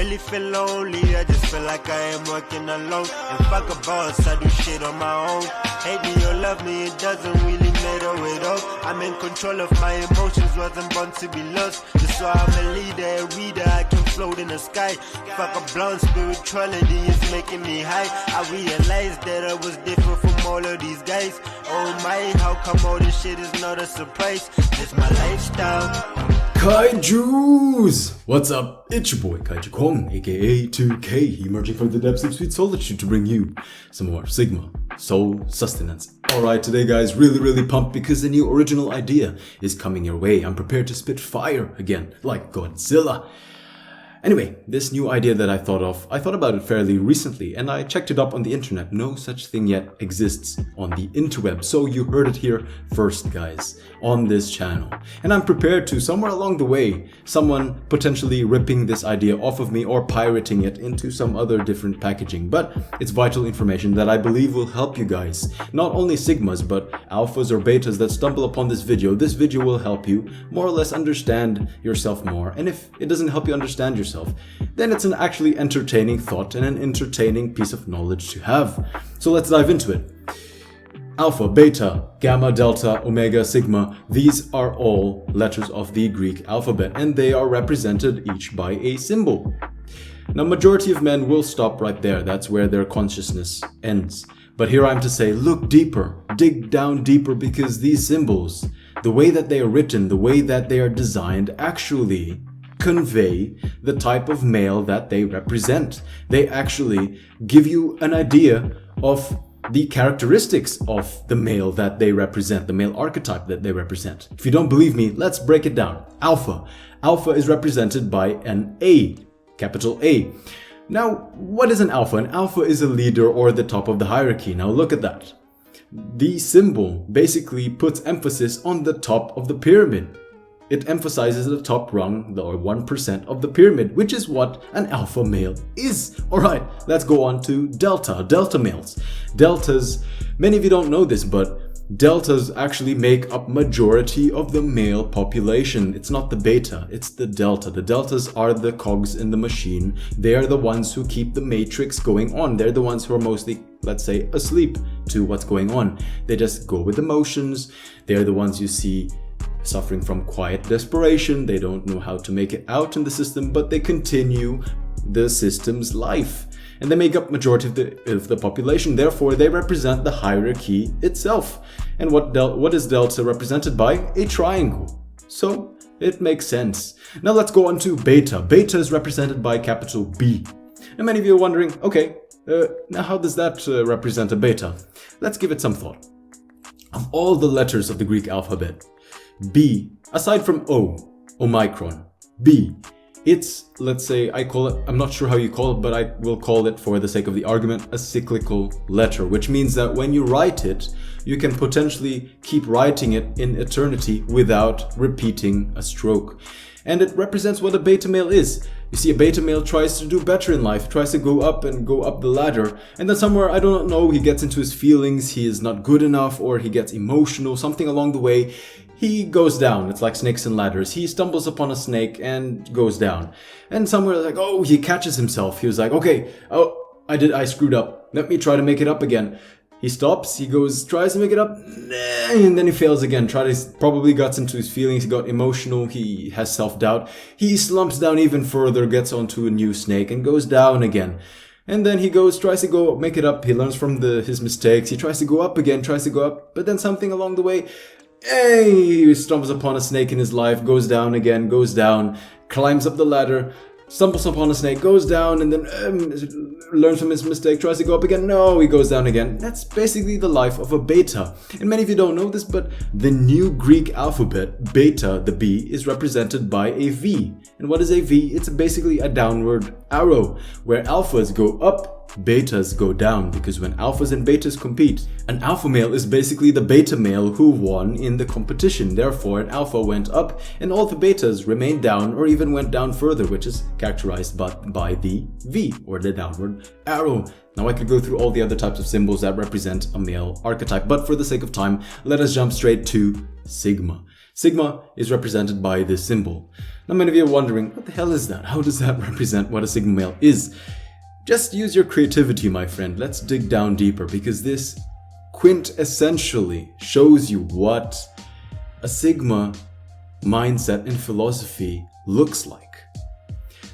really feel lonely, I just feel like I am working alone. And fuck a boss, I do shit on my own. Hate me or love me, it doesn't really matter at all. I'm in control of my emotions, wasn't born to be lost. Just so I'm a leader, a reader, I can float in the sky. Fuck a blonde, spirituality is making me high. I realized that I was different from all of these guys. Oh my, how come all this shit is not a surprise? It's my lifestyle. Kaijus! What's up? It's your boy Kaiju Kong, aka 2K, emerging from the depths of sweet solitude to bring you some more Sigma soul sustenance. Alright, today guys, really pumped because the new original idea is coming your way. I'm prepared to spit fire again, like Godzilla. Anyway, this new idea that I thought about it fairly recently, and I checked it up on the internet. No such thing yet exists on the interweb, so you heard it here first, guys, on this channel. And I'm prepared to, somewhere along the way, someone potentially ripping this idea off of me or pirating it into some other different packaging. But it's vital information that I believe will help you guys, not only Sigmas, but Alphas or Betas that stumble upon this video. This video will help you more or less understand yourself more, and if it doesn't help you understand yourself, then it's an actually entertaining thought and an entertaining piece of knowledge to have. So let's dive into it. Alpha, Beta, Gamma, Delta, Omega, Sigma, these are all letters of the Greek alphabet, and they are represented each by a symbol. Now, majority of men will stop right there. That's where their consciousness ends. But here I'm to say, look deeper, dig down deeper, because these symbols, the way that they are written, the way that they are designed, actually convey the type of male that they represent. They actually give you an idea of the characteristics of the male that they represent, the male archetype that they represent. If you don't believe me, let's break it down. Alpha. Alpha is represented by an A, capital A. Now, what is an alpha? An alpha is a leader or the top of the hierarchy. Now look at that. The symbol basically puts emphasis on the top of the pyramid. It emphasizes the top rung, or 1% of the pyramid, which is what an alpha male is. Alright, let's go on to delta. Delta males. Deltas, many of you don't know this, but deltas actually make up majority of the male population. It's not the beta, it's the delta. The deltas are the cogs in the machine. They are the ones who keep the matrix going on. They're the ones who are mostly, let's say, asleep to what's going on. They just go with emotions. They're the ones you see suffering from quiet desperation. They don't know how to make it out in the system, but they continue the system's life. And they make up majority of the population. Therefore, they represent the hierarchy itself. And what is delta represented by? A triangle. So it makes sense. Now let's go on to beta. Beta is represented by capital B. And many of you are wondering, okay, now how does that represent a beta? Let's give it some thought. Of all the letters of the Greek alphabet, B, aside from O, Omicron, B, it's, let's say, I'm not sure how you call it, but I will call it, for the sake of the argument, a cyclical letter, which means that when you write it, you can potentially keep writing it in eternity without repeating a stroke. And it represents what a beta male is. You see, a beta male tries to do better in life, tries to go up the ladder, and then somewhere, I don't know, he gets into his feelings, he is not good enough, or he gets emotional, something along the way. He goes down. It's like snakes and ladders. He stumbles upon a snake and goes down. And somewhere like, oh, he catches himself. He was like, okay, oh, I screwed up. Let me try to make it up again. He stops, he goes, tries to make it up, and then he fails again. Probably gets into his feelings, he got emotional, he has self-doubt. He slumps down even further, gets onto a new snake and goes down again. And then he tries to go make it up. He learns from his mistakes. He tries to go up again, but then something along the way, he stumbles upon a snake in his life, goes down again, goes down, climbs up the ladder, stumbles upon a snake, goes down, and then learns from his mistake, tries to go up again. No, he goes down again. That's basically the life of a beta. And many of you don't know this, but the new Greek alphabet, beta, the B, is represented by a V. And what is a V? It's basically a downward arrow, where alphas go up, betas go down, because when alphas and betas compete, an alpha male is basically the beta male who won in the competition. Therefore, an alpha went up and all the betas remained down, or even went down further, which is characterized by the V, or the downward arrow. Now I could go through all the other types of symbols that represent a male archetype, but for the sake of time, let us jump straight to Sigma. Sigma is represented by this symbol. Now many of you are wondering, what the hell is that? How does that represent what a sigma male is? Just use your creativity, my friend. Let's dig down deeper, because this quintessentially shows you what a sigma mindset in philosophy looks like.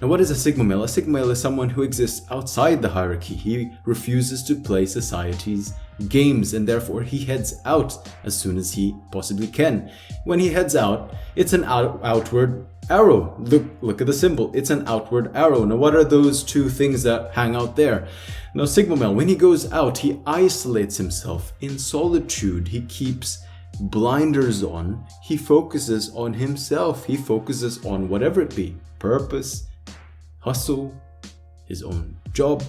Now, what is a sigma male? A sigma male is someone who exists outside the hierarchy. He refuses to play society's games, and therefore he heads out as soon as he possibly can. When he heads out, it's an outward arrow. Look at the symbol. It's an outward arrow. Now, what are those two things that hang out there? Now, sigma male, when he goes out, he isolates himself in solitude. He keeps blinders on. He focuses on himself. He focuses on whatever it be, purpose, hustle, his own job,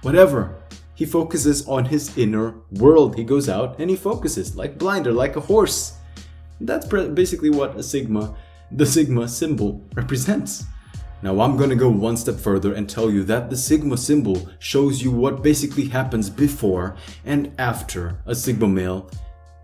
whatever. He focuses on his inner world. He goes out and he focuses like blinder, like a horse. That's basically what the sigma symbol represents. Now I'm going to go one step further and tell you that the sigma symbol shows you what basically happens before and after a sigma male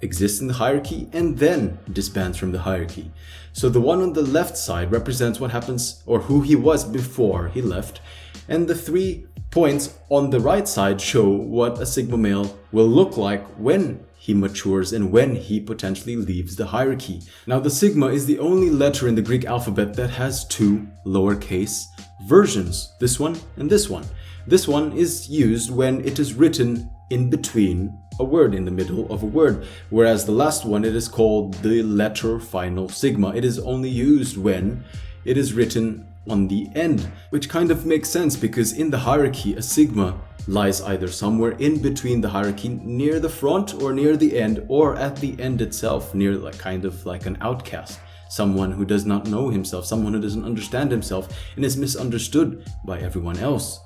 exists in the hierarchy and then disbands from the hierarchy. So the one on the left side represents what happens or who he was before he left, and the 3 points on the right side show what a sigma male will look like when he matures and when he potentially leaves the hierarchy. Now the sigma is the only letter in the Greek alphabet that has 2 lowercase versions, this one and this one. This one is used when it is written in between a word, in the middle of a word, whereas the last one, it is called the letter final sigma. It is only used when it is written on the end, which kind of makes sense because in the hierarchy, a sigma lies either somewhere in between the hierarchy, near the front or near the end, or at the end itself, near kind of like an outcast, someone who does not know himself, someone who doesn't understand himself and is misunderstood by everyone else.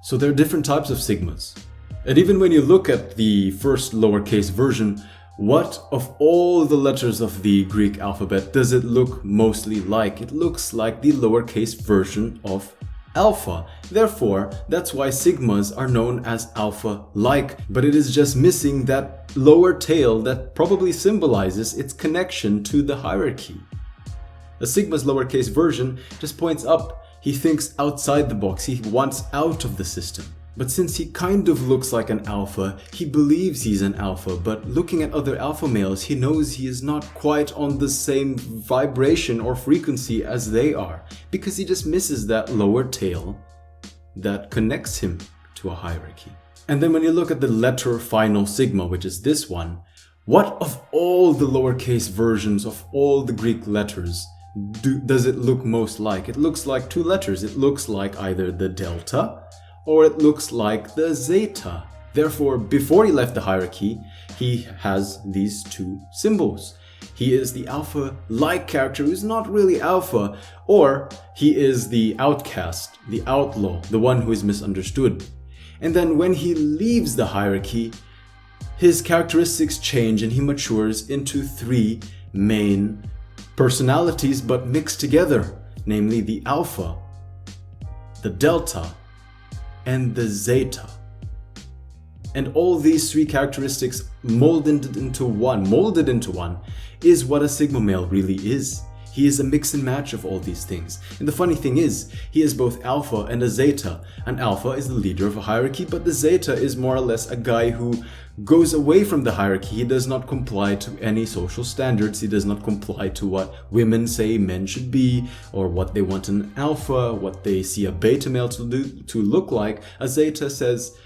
So there are different types of sigmas. And even when you look at the first lowercase version, what of all the letters of the Greek alphabet does it look mostly like? It looks like the lowercase version of alpha. Therefore, that's why sigmas are known as alpha-like, but it is just missing that lower tail that probably symbolizes its connection to the hierarchy. A sigma's lowercase version just points up. He thinks outside the box. He wants out of the system. But since he kind of looks like an alpha, he believes he's an alpha, but looking at other alpha males, he knows he is not quite on the same vibration or frequency as they are, because he just misses that lower tail that connects him to a hierarchy. And then when you look at the letter final sigma, which is this one, what of all the lowercase versions of all the Greek letters does it look most like? It looks like 2 letters. It looks like either the delta or it looks like the zeta. Therefore, before he left the hierarchy, he has these 2 symbols. He is the alpha-like character who's not really alpha, or he is the outcast, the outlaw, the one who is misunderstood. And then when he leaves the hierarchy, his characteristics change and he matures into 3 main personalities but mixed together, namely the alpha, the delta, and the zeta. And all these 3 characteristics molded into one is what a sigma male really is. He is a mix and match of all these things. And the funny thing is, he is both alpha and a zeta. An alpha is the leader of a hierarchy, but the zeta is more or less a guy who goes away from the hierarchy. He does not comply to any social standards. He does not comply to what women say men should be, or what they want in an alpha, what they see a beta male to look like. A zeta says,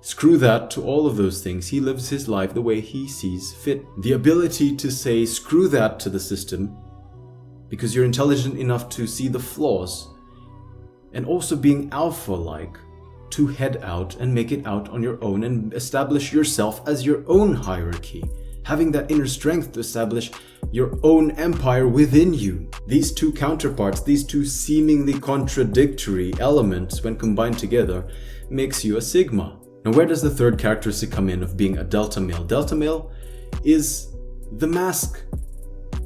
screw that to all of those things. He lives his life the way he sees fit. The ability to say screw that to the system, because you're intelligent enough to see the flaws, and also being alpha-like, to head out and make it out on your own and establish yourself as your own hierarchy. Having that inner strength to establish your own empire within you. These 2 counterparts, these 2 seemingly contradictory elements, when combined together, makes you a sigma. Now, where does the 3rd characteristic come in of being a delta male? Delta male is the mask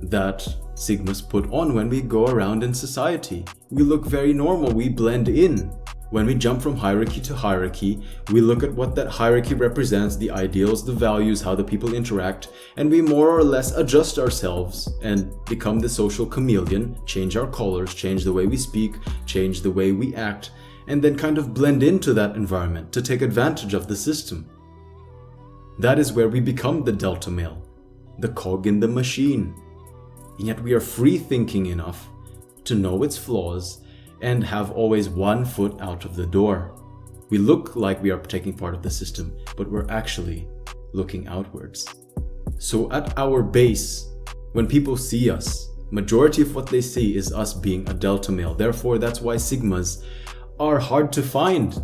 that sigmas put on when we go around in society. We look very normal, we blend in. when we jump from hierarchy to hierarchy, we look at what that hierarchy represents, the ideals, the values, how the people interact, and we more or less adjust ourselves and become the social chameleon, change our colors, change the way we speak, change the way we act, and then kind of blend into that environment to take advantage of the system. That is where we become the delta male, the cog in the machine. And yet we are free thinking enough to know its flaws and have always one foot out of the door. We look like we are taking part of the system, but we're actually looking outwards. So at our base, when people see us, majority of what they see is us being a delta male. Therefore, that's why sigmas are hard to find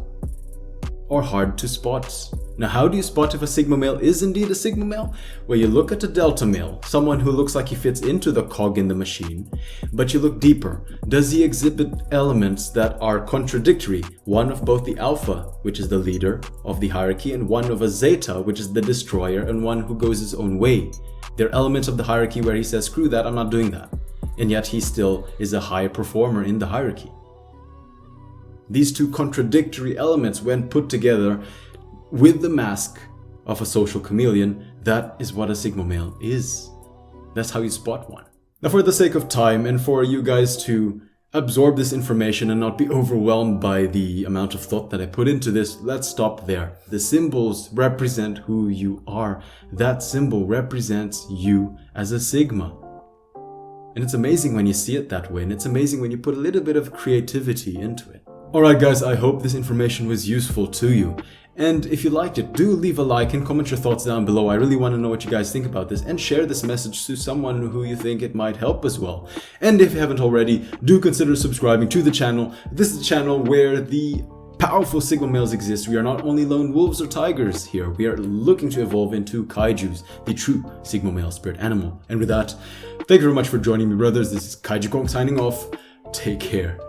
or hard to spot. Now, how do you spot if a sigma male is indeed a sigma male? Well, you look at a delta male, someone who looks like he fits into the cog in the machine, but you look deeper. Does he exhibit elements that are contradictory? One of both the alpha, which is the leader of the hierarchy, and one of a zeta, which is the destroyer, and one who goes his own way. There are elements of the hierarchy where he says, screw that, I'm not doing that. And yet he still is a high performer in the hierarchy. These two contradictory elements, when put together with the mask of a social chameleon, that is what a sigma male is. That's how you spot one. Now, for the sake of time and for you guys to absorb this information and not be overwhelmed by the amount of thought that I put into this, let's stop there. The symbols represent who you are. That symbol represents you as a sigma. And it's amazing when you see it that way, and it's amazing when you put a little bit of creativity into it. Alright guys, I hope this information was useful to you. And if you liked it, do leave a like and comment your thoughts down below. I really want to know what you guys think about this, and share this message to someone who you think it might help as well. And if you haven't already, do consider subscribing to the channel. This is a channel where the powerful sigma males exist. We are not only lone wolves or tigers here, we are looking to evolve into kaijus, the true sigma male spirit animal. And with that, thank you very much for joining me, brothers. This is Kaiju signing off. Take care.